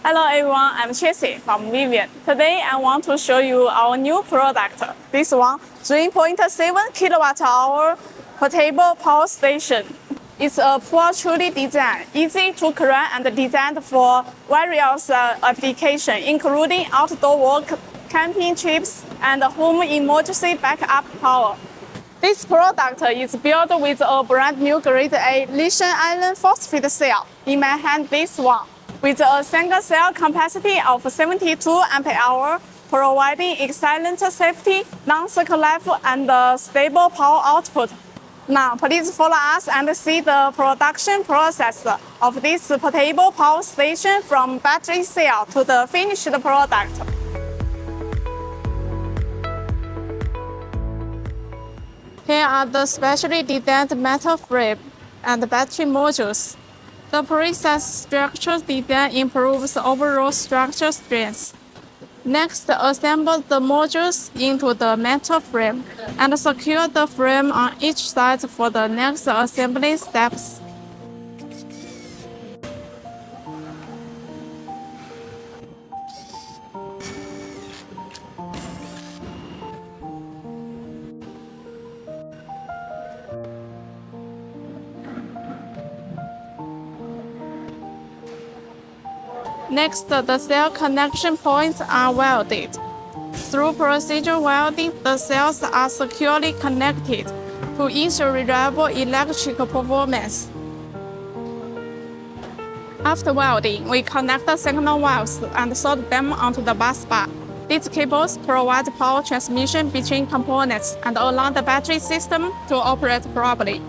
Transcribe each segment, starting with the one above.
Hello everyone, I'm Tracy from Vivian. Today I want to show you our new product. This one, 3.7 kWh portable power station. It's a truly design, easy to clean and designed for various applications, including outdoor work, camping trips, and home emergency backup power. This product is built with a brand new Grade A lithium iron phosphate cell. In my hand, this one, with a single cell capacity of 72 Ah, providing excellent safety, long-cycle life, and stable power output. Now, please follow us and see the production process of this portable power station from battery cell to the finished product. Here are the specially designed metal frame and battery modules. The precise structure design improves overall structure strength. Next, assemble the modules into the metal frame and secure the frame on each side for the next assembly steps. Next, the cell connection points are welded. Through precision welding, the cells are securely connected to ensure reliable electrical performance. After welding, we connect the signal wires and solder them onto the bus bar. These cables provide power transmission between components and allow the battery system to operate properly.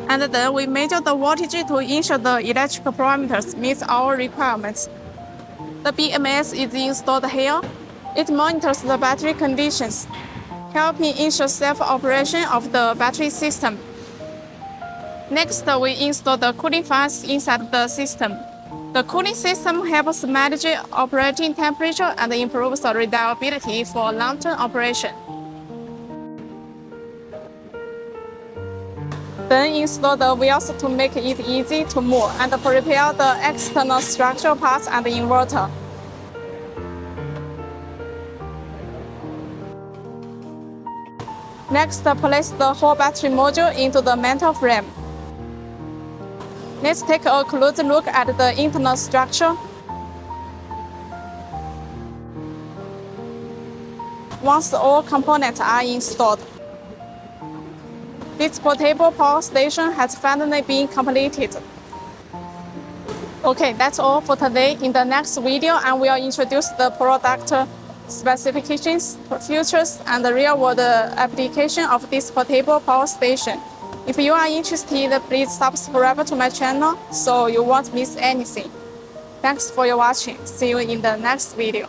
And then we measure the voltage to ensure the electrical parameters meet our requirements. The BMS is installed here. It monitors the battery conditions, helping ensure safe operation of the battery system. Next, we install the cooling fans inside the system. The cooling system helps manage operating temperature and improves the reliability for long-term operation. Then install the wheels to make it easy to move and prepare the external structural parts and the inverter. Next, place the whole battery module into the metal frame. Let's take a close look at the internal structure. Once all components are installed, this portable power station has finally been completed. Okay, that's all for today. In the next video, I will introduce the product specifications, features, and the real-world application of this portable power station. If you are interested, please subscribe to my channel so you won't miss anything. Thanks for your watching. See you in the next video.